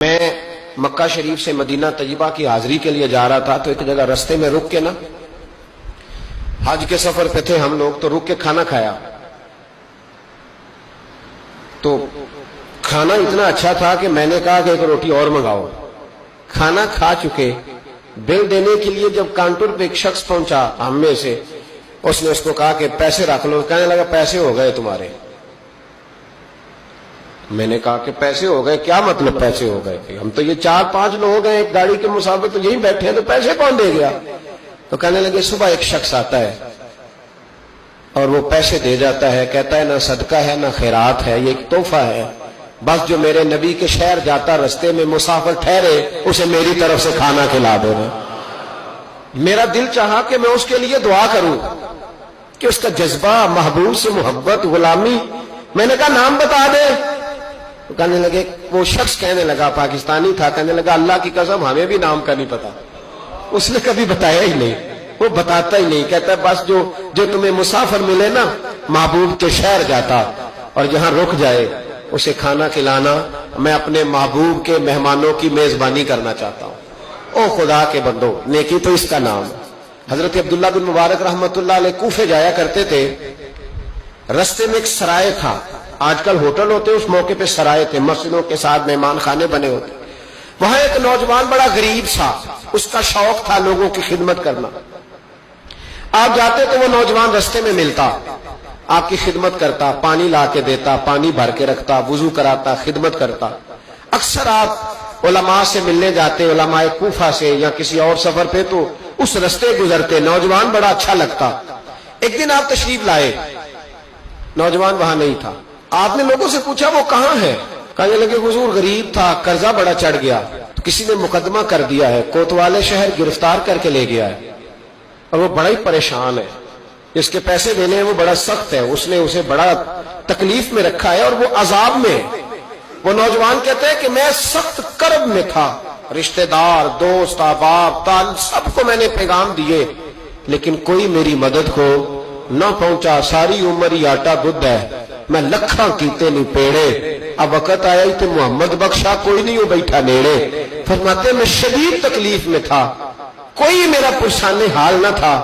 میں مکہ شریف سے مدینہ طیبہ کی حاضری کے لیے جا رہا تھا تو ایک جگہ رستے میں رک کے نا، حج کے سفر پہ تھے ہم لوگ، تو رک کے کھانا کھایا تو کھانا اتنا اچھا تھا کہ میں نے کہا کہ ایک روٹی اور منگاؤ۔ کھانا کھا چکے، بل دینے کے لیے جب کاؤنٹر پہ ایک شخص پہنچا ہم میں سے، اس نے اس کو کہا کہ پیسے رکھ لو۔ کہنے لگا پیسے ہو گئے تمہارے۔ میں نے کہا کہ پیسے ہو گئے؟ کیا مطلب پیسے ہو گئے؟ ہم تو یہ 4-5 لوگ ہیں ایک گاڑی کے مسافر، تو یہی بیٹھے ہیں، تو پیسے کون دے گیا؟ تو کہنے لگے صبح ایک شخص آتا ہے اور وہ پیسے دے جاتا ہے، کہتا ہے نہ صدقہ ہے نہ خیرات ہے، یہ ایک تحفہ ہے، بس جو میرے نبی کے شہر جاتا رستے میں مسافر ٹھہرے اسے میری طرف سے کھانا کھلا دینا۔ میرا دل چاہا کہ میں اس کے لیے دعا کروں کہ اس کا جذبہ، محبوب سے محبت، غلامی۔ میں نے کہا نام بتا دے۔ تو کہنے لگے، وہ شخص کہنے لگا، پاکستانی تھا، کہنے لگا اللہ کی قسم ہمیں بھی نام کا نہیں پتا۔ اس نے کبھی بتایا ہی نہیں، وہ بتاتا ہی نہیں، کہتا ہے بس جو تمہیں مسافر ملے نا، محبوب کے شہر جاتا اور جہاں رک جائے اسے کھانا کھلانا، میں اپنے محبوب کے مہمانوں کی میزبانی کرنا چاہتا ہوں۔ او خدا کے بندو، نیکی تو اس کا نام ہے۔ حضرت عبداللہ بن مبارک رحمۃ اللہ علیہ کوفے جایا کرتے تھے، رستے میں ایک سرائے تھا، آج کل ہوٹل ہوتے، اس موقع پہ سرائے تھے، مسجدوں کے ساتھ مہمان خانے بنے ہوتے۔ وہاں ایک نوجوان بڑا غریب تھا، اس کا شوق تھا لوگوں کی خدمت کرنا۔ آپ جاتے تو وہ نوجوان رستے میں ملتا، آپ کی خدمت کرتا، پانی لا کے دیتا، پانی بھر کے رکھتا، وضو کراتا، خدمت کرتا۔ اکثر آپ علماء سے ملنے جاتے، علماء کوفہ سے یا کسی اور سفر پہ، تو اس رستے گزرتے، نوجوان بڑا اچھا لگتا۔ ایک دن آپ تشریف لائے، نوجوان وہاں نہیں تھا۔ آپ نے لوگوں سے پوچھا وہ کہاں ہے؟ کہنے لگے حضور غریب تھا، قرضہ بڑا چڑھ گیا، تو کسی نے مقدمہ کر دیا ہے، کوتوالے شہر گرفتار کر کے لے گیا ہے اور وہ بڑا ہی پریشان ہے، اس کے پیسے دینے ہیں وہ بڑا سخت ہے، اس نے اسے بڑا تکلیف میں رکھا ہے اور وہ عذاب میں۔ وہ نوجوان کہتے ہیں کہ میں سخت کرب میں تھا، رشتہ دار، دوست، احباب، طالب، سب کو میں نے پیغام دیے، لیکن کوئی میری مدد کو نہ پہنچا۔ ساری عمر ہی آٹا دودھ ہے، میں لکھاں کیتے نہیں پیڑے، اب وقت آیا ہی تو محمد بخشا، کوئی نہیں وہ بیٹھا نیڑے۔ فرماتے میں شدید تکلیف میں تھا، کوئی میرا پرسان حال نہ تھا۔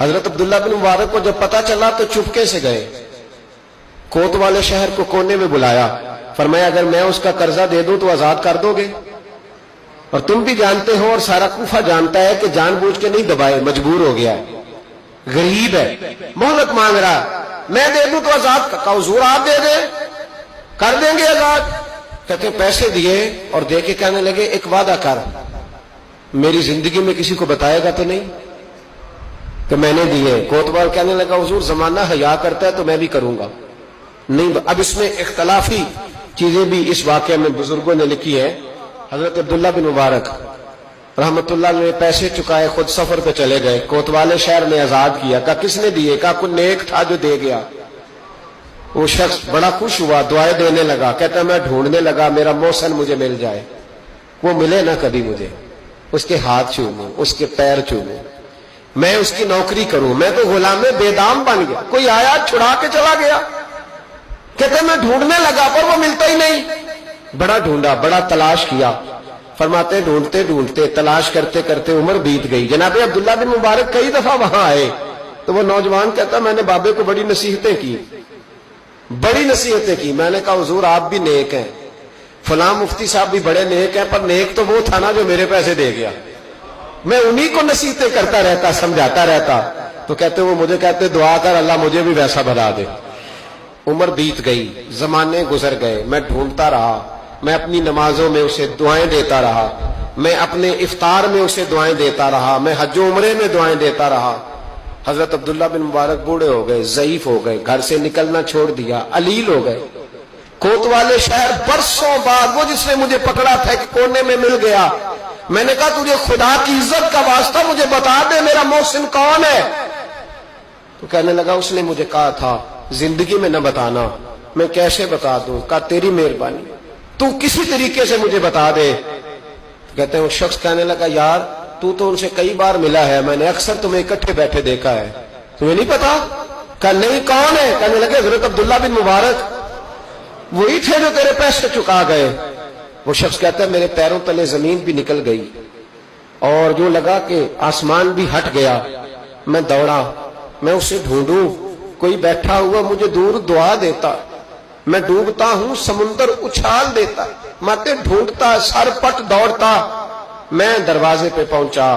حضرت عبداللہ بن مبارک کو جب پتا چلا تو چپکے سے گئے، کوتوالے شہر کو کونے میں بلایا، فرمایا اگر میں اس کا قرضہ دے دوں تو آزاد کر دو گے؟ اور تم بھی جانتے ہو اور سارا کوفہ جانتا ہے کہ جان بوجھ کے نہیں دبائے، مجبور ہو گیا ہے، غریب ہے، مہلت مانگ رہا، میں دے دوں تو آزاد کا حضور آپ دے دیں، کر دیں گے آزاد۔ کہتے پیسے دیے اور دے کے کہنے لگے ایک وعدہ کر، میری زندگی میں کسی کو بتائے گا تو نہیں؟ کہ میں نے دیے۔ کوتوال کہنے لگا حضور زمانہ حیا کرتا ہے تو میں بھی کروں گا نہیں۔ اب اس میں اختلافی چیزیں بھی اس واقعے میں بزرگوں نے لکھی ہے۔ حضرت عبداللہ بن مبارک رحمت اللہ نے پیسے چکائے، خود سفر پہ چلے گئے، کوتوالے شہر نے آزاد کیا۔ کہا کس نے دیے؟ کہا کوئی نیک تھا جو دے گیا۔ وہ شخص بڑا خوش ہوا، دعائیں دینے لگا، کہتا میں ڈھونڈنے لگا میرا محسن مجھے مل جائے، وہ ملے نہ کبھی مجھے، اس کے ہاتھ چوموں، اس کے پیر چوموں، میں اس کی نوکری کروں، میں تو غلام بے دام بن گیا، کوئی آیا چھڑا کے چلا گیا۔ کہتے میں ڈھونڈنے لگا پر وہ ملتا ہی نہیں، بڑا ڈھونڈا، بڑا تلاش کیا۔ فرماتے ڈھونڈتے ڈھونڈتے، تلاش کرتے کرتے عمر بیت گئی۔ جناب عبداللہ بن مبارک کئی دفعہ وہاں آئے تو وہ نوجوان کہتا میں نے بابے کو بڑی نصیحتیں کی، بڑی نصیحتیں کی۔ میں نے کہا حضور آپ بھی نیک ہیں، فلاں مفتی صاحب بھی بڑے نیک ہیں، پر نیک تو وہ تھا نا جو میرے پیسے دے گیا، میں انہی کو نصیحتیں کرتا رہتا، سمجھاتا رہتا۔ تو کہتے وہ مجھے کہتے دعا کر اللہ مجھے بھی ویسا بنا دے۔ عمر بیت گئی، زمانے گزر گئے، میں ڈھونڈتا رہا، میں اپنی نمازوں میں اسے دعائیں دیتا رہا، میں اپنے افطار میں اسے دعائیں دیتا رہا، میں حج و عمرے میں دعائیں دیتا رہا۔ حضرت عبداللہ بن مبارک بوڑھے ہو گئے، ضعیف ہو گئے، گھر سے نکلنا چھوڑ دیا، علیل ہو گئے۔ کوتوالے شہر برسوں بعد وہ جس نے مجھے پکڑا تھا ایک کونے میں مل گیا۔ میں نے کہا تجھے خدا کی عزت کا واسطہ مجھے بتا دے میرا محسن کون ہے؟ تو کہنے لگا اس نے مجھے کہا تھا زندگی میں نہ بتانا۔ میں کیسے بتا دوں؟ کہا تیری مہربانی، تو کسی طریقے سے مجھے بتا دے۔ کہتے ہیں وہ شخص کہنے لگا یار تو ان سے کئی بار ملا ہے، میں نے اکثر تمہیں اکٹھے بیٹھے دیکھا ہے، تمہیں نہیں پتا؟ کہا نہیں کون ہے؟ کہنے لگے حضرت عبداللہ بن مبارک، وہی تھے جو تیرے پیسے چکا گئے۔ وہ شخص کہتا ہے میرے پیروں تلے زمین بھی نکل گئی اور جو لگا کہ آسمان بھی ہٹ گیا. میں دوڑا, میں اسے ڈھونڈوں, کوئی بیٹھا ہوا مجھے دور دعا دیتا. میں ڈوبتا ہوں سمندر اچھال دیتا. ماتے ڈھونڈتا, سر پٹ دوڑتا. میں دروازے پہ پہنچا.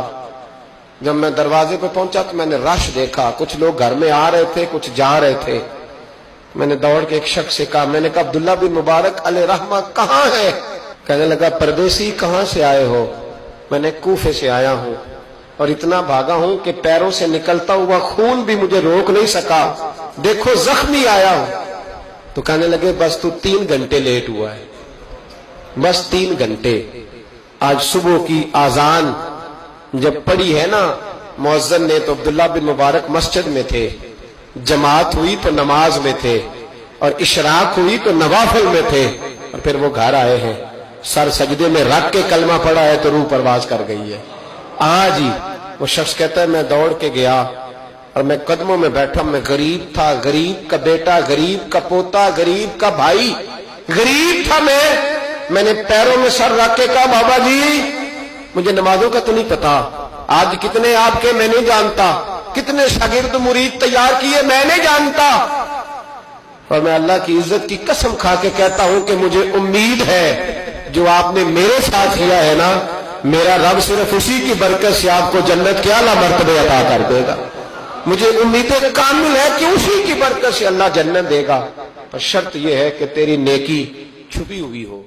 جب میں دروازے پہ پہنچا تو میں نے رش دیکھا, کچھ لوگ گھر میں آ رہے تھے, کچھ جا رہے تھے. میں نے دوڑ کے ایک شخص سے کہا, میں نے کہا عبداللہ بن مبارک علیہ رحمہ کہاں ہے؟ کہنے لگا پردیسی کہاں سے آئے ہو؟ میں نے کوفے سے آیا ہوں اور اتنا بھاگا ہوں کہ پیروں سے نکلتا ہوا خون بھی مجھے روک نہیں سکا, دیکھو زخمی آیا ہوں. تو کہنے لگے بس تو 3 گھنٹے لیٹ ہوا ہے, بس 3 گھنٹے. آج صبح کی آذان جب پڑھی ہے نا مؤذن نے تو عبداللہ بن مبارک مسجد میں تھے, جماعت ہوئی تو نماز میں تھے, اور اشراق ہوئی تو نوافل میں تھے, اور پھر وہ گھر آئے ہیں. سر سجدے میں رکھ کے کلمہ پڑھا ہے تو روح پرواز کر گئی ہے. آج ہی وہ شخص کہتا ہے میں دوڑ کے گیا اور میں قدموں میں بیٹھا. میں غریب تھا, غریب کا بیٹا, غریب کا پوتا, غریب کا بھائی, غریب تھا. میں نے پیروں میں سر رکھ کے کہا بابا جی مجھے نمازوں کا تو نہیں پتا, آج کتنے آپ کے میں نہیں جانتا, کتنے شاگرد مرید تیار کیے میں نہیں جانتا, اور میں اللہ کی عزت کی قسم کھا کے کہتا ہوں کہ مجھے امید ہے جو آپ نے میرے ساتھ کیا ہے نا, میرا رب صرف اسی کی برکت سے آپ کو جنت کے اعلیٰ مرتبے عطا کر دے گا. مجھے امید کامل ہے کہ اسی کی برکت سے اللہ جنت دے گا, پر شرط یہ ہے کہ تیری نیکی چھپی ہوئی ہو.